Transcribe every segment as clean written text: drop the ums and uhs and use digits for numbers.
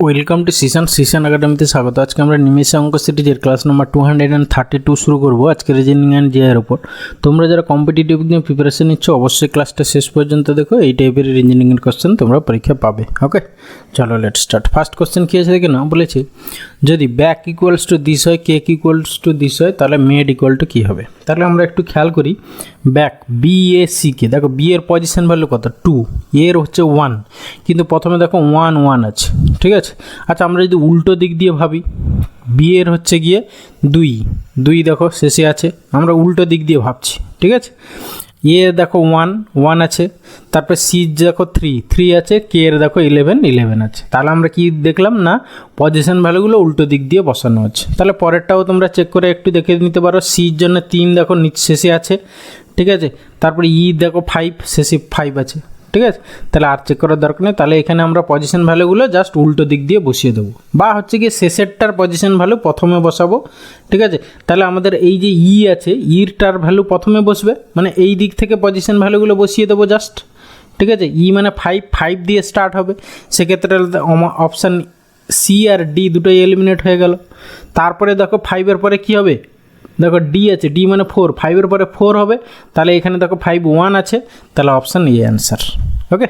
Welcome to সিশন একাডেমিতে স্বাগত। আজকে আমরা নিমেষে অঙ্ক সিরিজের ক্লাস নাম্বার 232 শুরু করব আজকে রিজনিং অ্যান্ড জিআইয়ের উপর। তোমরা যারা কম্পিটিটিভ এক্সাম প্রিপারেশন নিচ্ছ অবশ্যই ক্লাসটা শেষ পর্যন্ত দেখো, এই টাইপের রিজনিংয়ের কোশ্চেন তোমরা পরীক্ষা পাবে। ওকে, চলো লেট স্টার্ট। ফার্স্ট কোশ্চেন কী আছে দেখে নাও। বলেছে যদি ব্যাক ইকুয়ালস টু দিস হয়, কেক ইকুয়ালস টু দিস হয়, তাহলে মেড ইকুয়াল টু কী হবে? তাহলে আমরা একটু খেয়াল করি। ব্যাক BACকে দেখো, বি এর পজিশন ভ্যালু কত? 2, এর হচ্ছে 1, কিন্তু প্রথমে দেখো 1 1 আছে, ঠিক আছে। আচ্ছা, আমরা যদি উল্টো দিক দিয়ে ভাবি, বি এর হচ্ছে গিয়ে 2 দেখো শেষে আছে, আমরা উল্টো দিক দিয়ে ভাবছি, ঠিক আছে। এ দেখো 1 1 আছে, তারপরে সি দেখো 3 আছে, কে এর দেখো 11 আছে। তাহলে আমরা কি দেখলাম না, পজিশন ভ্যালুগুলো উল্টো দিক দিয়ে বসানো আছে। তাহলে পরেরটাও তোমরা চেক করে একটু দেখে নিতে পারো। সির জন্য 3 দেখো শেষে আছে, ঠিক আছে। তারপরে দেখো 5 শেষে 5 আছে, ঠিক আছে। তাহলে আর চেক করার দরকার নেই। তাহলে এখানে আমরা পজিশন ভ্যালুগুলো জাস্ট উল্টো দিক দিয়ে বসিয়ে দেবো, বা হচ্ছে গিয়ে শেষেরটার পজিশন ভ্যালু প্রথমে বসাবো, ঠিক আছে। তাহলে আমাদের এই যে আছে, ইরটার ভ্যালু প্রথমে বসবে, মানে এই দিক থেকে পজিশন ভ্যালুগুলো বসিয়ে দেবো জাস্ট, ঠিক আছে। মানে 5 দিয়ে স্টার্ট হবে, সেক্ষেত্রে অপশান সি আর ডি দুটোই এলিমিনেট হয়ে গেল। তারপরে দেখো 5-এর পরে কী হবে? দেখো ডি আছে, ডি মানে 4, 5-এর পরে 4 হবে, তাহলে এখানে দেখো 5 1 আছে, তাহলে অপশান এ অ্যান্সার। ওকে,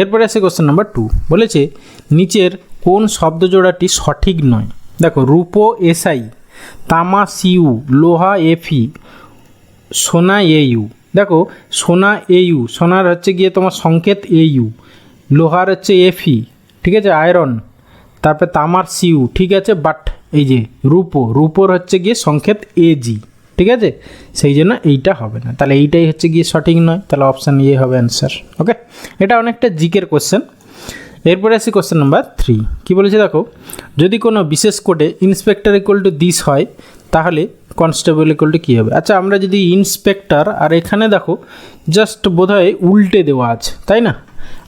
এরপরে আছে কোশ্চেন নাম্বার 2। বলেছে নিচের কোন শব্দ জোড়াটি সঠিক নয়? দেখো, রূপো SI, তামা CU, লোহা FE, সোনা AU। দেখো সোনা AU, সোনার হচ্ছে গিয়ে তোমার সংকেত AU, লোহার হচ্ছে FE, ঠিক আছে, আয়রন, তারপরে তামার CU, ঠিক আছে। বাট এই যে রূপোর হচ্ছে গিয়ে সংকেত AG, ঠিক আছে, সেই জন্য এইটা হবে না। তাহলে এইটাই হচ্ছে গিয়ে সঠিক নয়, তাহলে অপশান এ হবে অ্যান্সার। ওকে, এটা অনেকটা জিকের কোশ্চেন। এরপরে আসি কোশ্চেন নাম্বার 3। কী বলেছে দেখো, যদি কোনো বিশেষ কোডে ইন্সপেক্টর ইকুয়াল টু দিস হয়, তাহলে কনস্টেবল ইকুয়াল টু কী হবে? আচ্ছা, আমরা যদি ইন্সপেক্টর আর এখানে দেখো জাস্ট বোধহয় উল্টে দেওয়া আছে, তাই না?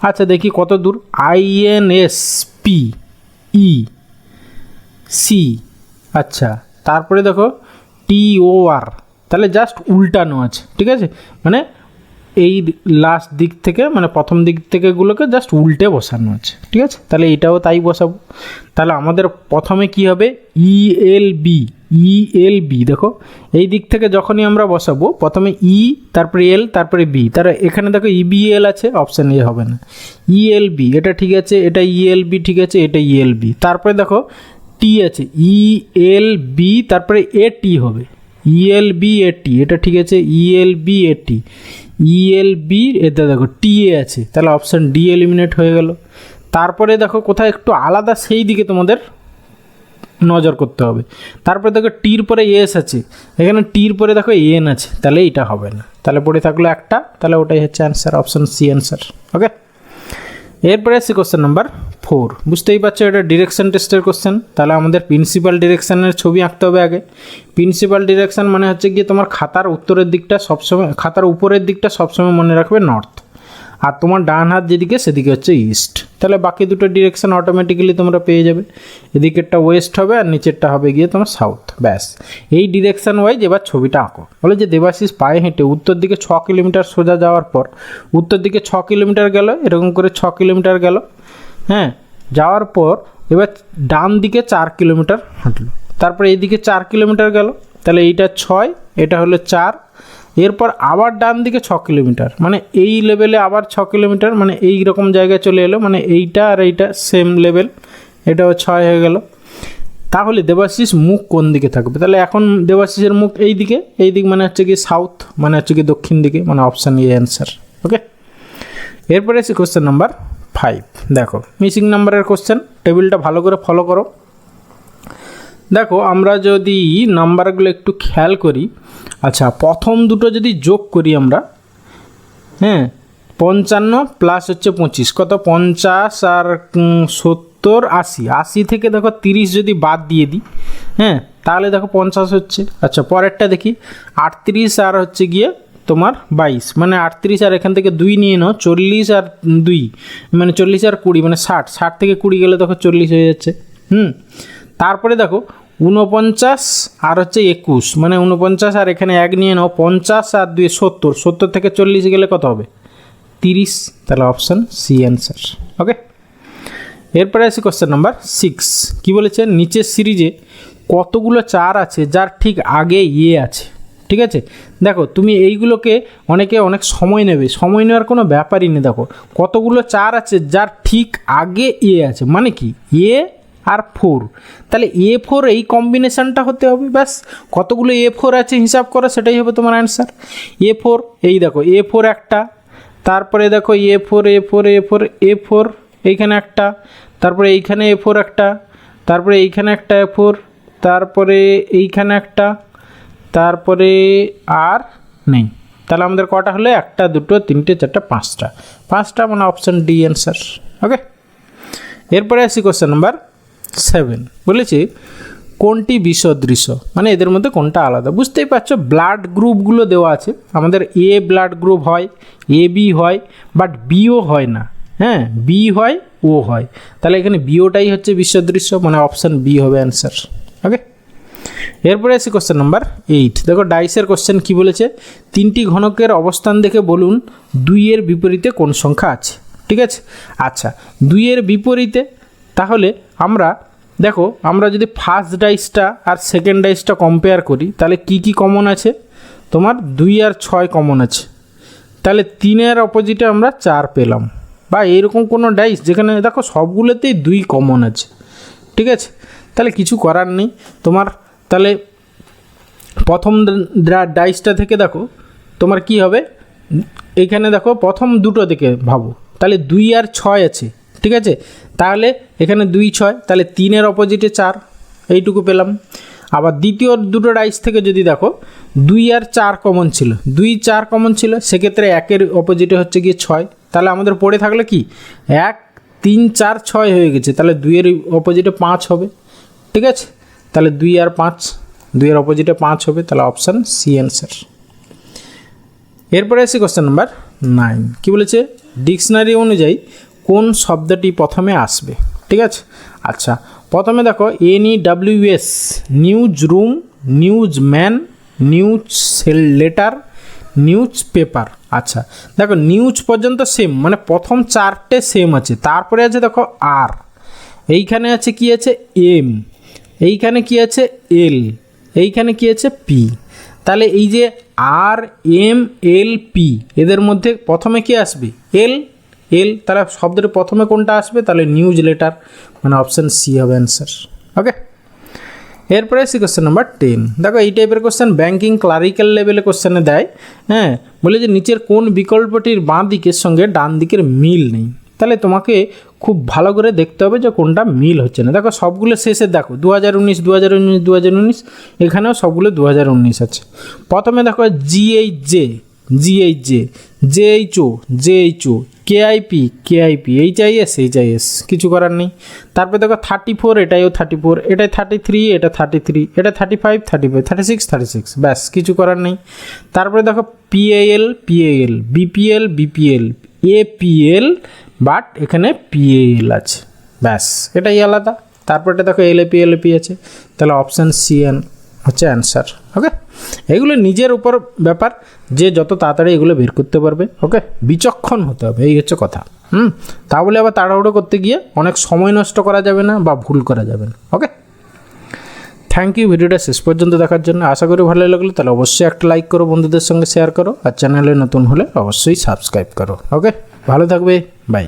আচ্ছা দেখি কত দূর। INSPEC, আচ্ছা, তারপরে দেখো TOR, তাহলে জাস্ট উল্টানো আছে, ঠিক আছে। মানে এই লাস্ট দিক থেকে, মানে প্রথম দিক থেকেগুলোকে জাস্ট উল্টে বসানো আছে, ঠিক আছে। তাহলে এইটাও তাই বসাবো। তাহলে আমাদের প্রথমে কি হবে? ELB, দেখো এই দিক থেকে যখনই আমরা বসাবো, প্রথমে তারপরে L তারপরে B, তারা এখানে দেখো EBL আছে, অপশান এ হবে না। ELB এটা ঠিক আছে, এটা ELB ঠিক আছে, এটা ELB। তারপরে দেখো T আছে, ELB তারপরে AT হবে, ELB AT, এটা ঠিক আছে, ELB AT, ELB, এটা দেখো TA আছে, তাহলে অপশান ডি এলিমিনেট হয়ে গেল। তারপরে দেখো কোথায় একটু আলাদা, সেই দিকে তোমাদের নজর করতে হবে। তারপরে দেখো টির পরে এস আছে, এখানে টির পরে দেখো এন আছে, তাহলে এইটা হবে না। তাহলে পড়ে থাকলো একটা, তাহলে ওটাই হচ্ছে অ্যান্সার, অপশান সি অ্যান্সার। ওকে, এরপরে আসছে কোশ্চেন নাম্বার 4। বুঝতেই পারছো এটা ডিরেকশন টেস্টের কোশ্চেন। তাহলে আমাদের প্রিন্সিপাল ডিরেকশানের ছবি আঁকতে হবে আগে। প্রিন্সিপাল ডিরেকশান মানে হচ্ছে গিয়ে তোমার খাতার উত্তরের দিকটা সবসময়, খাতার উপরের দিকটা সবসময় মনে রাখবে নর্থ, আর তোমার ডান হাত যেদিকে সেদিকে হচ্ছে ইস্ট। তাহলে বাকি দুটো ডিরেকশান অটোমেটিক্যালি তোমরা পেয়ে যাবে। এদিকেরটা ওয়েস্ট হবে আর নিচেরটা হবে গিয়ে তোমার সাউথ। ব্যাস, এই ডিরেকশান ওয়াইজ এবার ছবিটা আঁকো। বলে যে দেবাশিস পায়ে হেঁটে উত্তর দিকে 6 কিলোমিটার সোজা যাওয়ার পর উত্তর দিকে 6 কিলোমিটার গেল, এরকম করে 6 কিলোমিটার গেল, হ্যাঁ, যাওয়ার পর এবার ডান দিকে 4 কিলোমিটার হাঁটলো, তারপরে এইদিকে 4 কিলোমিটার গেল, তাহলে এইটা 6, এটা হলো 4, এরপর আবার ডান দিকে 6 কিলোমিটার, মানে এই লেভেলে আবার 6 কিলোমিটার, মানে এই রকম জায়গায় চলে এলো, মানে এইটা আর এইটা সেম লেভেল, এটাও 6 হয়ে গেল। তাহলে দেবাশিস মুখ কোন দিকে থাকবে? তাহলে এখন দেবাশিসের মুখ এই দিকে, এই দিক মানে হচ্ছে কি সাউথ, মানে হচ্ছে কি দক্ষিণ দিকে, মানে অপশান এ অ্যান্সার। ওকে, এরপরে আছে কোশ্চেন নাম্বার 5। দেখো মিসিং নাম্বারের কোশ্চেন, টেবিলটা ভালো করে ফলো করো। দেখো আমরা যদি নাম্বারগুলো একটু খেয়াল করি, আচ্ছা প্রথম দুটো যদি যোগ করি আমরা, হ্যাঁ, 55 প্লাস হচ্ছে 25, কত? 50 আর 70 80, 80 থেকে দেখো 30 যদি বাদ দিয়ে দিই, হ্যাঁ, তাহলে দেখো 50 হচ্ছে। আচ্ছা পরেরটা দেখি, 38 আর হচ্ছে গিয়ে তোমার 22, মানে 38 আর এখান থেকে 2 নিয়ে নাও, 40 আর 2 মানে 40 আর 20 মানে 60, 60 থেকে 20 গেলে দেখো 40 হয়ে যাচ্ছে। তারপরে দেখো 49 আর হচ্ছে 21, মানে 49 আর এখানে 1 নিয়ে নাও, 50 আর 2 70, 70 থেকে 40 গেলে কত হবে? 30, তাহলে অপশান সি অ্যান্সার। ওকে, এরপরে আসি কোশ্চেন নাম্বার 6। কী বলেছে, নিচের সিরিজে কতগুলো 4 আছে যার ঠিক আগে এ আছে। ঠিক আছে, দেখো তুমি এইগুলোকে অনেক সময় নেবে, সময় নেওয়ার কোনো ব্যাপারই নেই। দেখো কতগুলো 4 আছে যার ঠিক আগে এ আছে, মানে কি এ আর 4, তাহলে A4 এই কম্বিনেশানটা হতে হবে। ব্যাস, কতগুলো A4 আছে হিসাব করো, সেটাই হবে তোমার অ্যান্সার। A4, এই দেখো A4 একটা, তারপরে দেখো A4 A4 A4 A4 এইখানে একটা, তারপরে এইখানে A4 একটা, তারপরে এইখানে একটা A4, তারপরে এইখানে একটা, তারপরে আর নেই। তাহলে আমাদের কটা হলো, 1 2 3 4 5টা, মানে অপশান ডি অ্যান্সার। ওকে, এরপরে আসি কোশ্চেন নাম্বার 7। বলেছি কোনটি বিসদৃশ্য, মানে এদের মধ্যে কোনটা আলাদা। বুঝতেই পারছো, ব্লাড গ্রুপগুলো দেওয়া আছে, আমাদের এ ব্লাড গ্রুপ হয়, এ বি হয়, বাট বিও হয় না। হ্যাঁ, বি হয়, ও হয়, তাহলে এখানে বিওটাই হচ্ছে বিসদৃশ্য, মানে অপশান বি হবে অ্যান্সার। ওকে, এরপরে আসি কোশ্চেন নাম্বার 8। দেখো ডাইসের কোশ্চেন কি বলেছে, 3টি ঘনকের অবস্থান দেখে বলুন 2-এর বিপরীতে কোন সংখ্যা আছে। ঠিক আছে, আচ্ছা 2-এর বিপরীতে, তাহলে আমরা যদি ফার্স্ট ডাইসটা আর সেকেন্ড ডাইসটা কম্পেয়ার করি, তাহলে কি কি কমন আছে, তোমার 2 আর 6 কমন আছে, তাহলে 3-এর অপোজিটে আমরা 4 পেলাম। বা এরকম কোনো ডাইস যেখানে দেখো সবগুলোতেই 2 কমন আছে। ঠিক আছে, তাহলে কিছু করার নেই তোমার। তাহলে প্রথম ডাইসটা থেকে দেখো তোমার কি হবে, এইখানে দেখো প্রথম দুটো থেকে ভাবো, তাহলে 2 আর 6 আছে। ঠিক আছে, তাহলে এখানে 2 6, তাহলে 3-এর অপোজিটে 4, এইটুকু পেলাম। আবার দ্বিতীয় দুটো ডাইস থেকে যদি দেখো 2 আর 4 কমন ছিল, 2 4 কমন ছিল, সেক্ষেত্রে 1-এর অপোজিটে হচ্ছে গিয়ে 6, তাহলে আমাদের পড়ে থাকলে কি 1 3 4 6 হয়ে গেছে, তাহলে 2-এর অপোজিটে 5 হবে। ঠিক আছে, তাহলে 2 আর 5, 2-এর অপোজিটে 5 হবে, তাহলে অপশান সি অ্যান্সার। এরপরে আসি কোশ্চেন নাম্বার 9। কী বলেছে, ডিকশনারি অনুযায়ী কোন শব্দটি প্রথমে আসবে। ঠিক আছে, আচ্ছা প্রথমে দেখো NEWS, news room, news man, news letter, news paper. আচ্ছা দেখো নিউজ পর্যন্ত সেম, মানে প্রথম 4টে সেম আছে, তারপরে আছে দেখো আর, এইখানে আছে কি আছে এম, এইখানে কি আছে এল, এইখানে কি আছে পি। তাহলে এই যে আর এম এল পি, এদের মধ্যে প্রথমে কি আসবে এল, তাহলে শব্দের প্রথমে কোনটা আসবে, তাহলে নিউজ লেটার, মানে অপশান সি হবে অ্যান্সার। ওকে, এরপরে আসি কোশ্চেন নাম্বার 10। দেখো এই টাইপের কোশ্চেন ব্যাঙ্কিং ক্লারিক্যাল লেভেলে কোশ্চেনে দেয়। হ্যাঁ, বলে যে নিচের কোন বিকল্পটির বাঁ দিকের সঙ্গে ডান দিকের মিল নেই, তাহলে তোমাকে খুব ভালো করে দেখতে হবে যে কোনটা মিল হচ্ছে না। দেখো সবগুলো শেষে দেখো 2019 2019 2019, এখানেও সবগুলো 2019 আছে। প্রথমে দেখো জিএইচজে, জেএইচও, কেআইপি, এইচআইএস, কিছু করার নেই। তারপরে দেখো 34, এটাইও 34, এটাই 33, এটা 33, এটা 35, 36, ব্যাস কিছু করার নেই। তারপরে দেখো পিএএল, বিপিএল, এপিএল, বাট এখানে পিএএল আছে, ব্যাস এটাই আলাদা। তারপর এটা দেখো এলএপি আছে, তাহলে অপশান সিএন হচ্ছে অ্যান্সার। ওকে, এগুলো নিজের উপর ব্যাপার, যে যত তাড়াতাড়ি এগুলো বের করতে পারবে। ওকে, বিচক্ষণ হতে হবে, এই হচ্ছে কথা। তা বলে আবার তাড়াহুড়ো করতে গিয়ে অনেক সময় নষ্ট করা যাবে না বা ভুল করা যাবে না। ওকে, থ্যাংক ইউ ভিডিওটা শেষ পর্যন্ত দেখার জন্য। আশা করি ভালো লাগলো, তাহলে অবশ্যই একটা লাইক করো, বন্ধুদের সঙ্গে শেয়ার করো, আর চ্যানেলে নতুন হলে অবশ্যই সাবস্ক্রাইব করো। ওকে, ভালো থাকবে, বাই।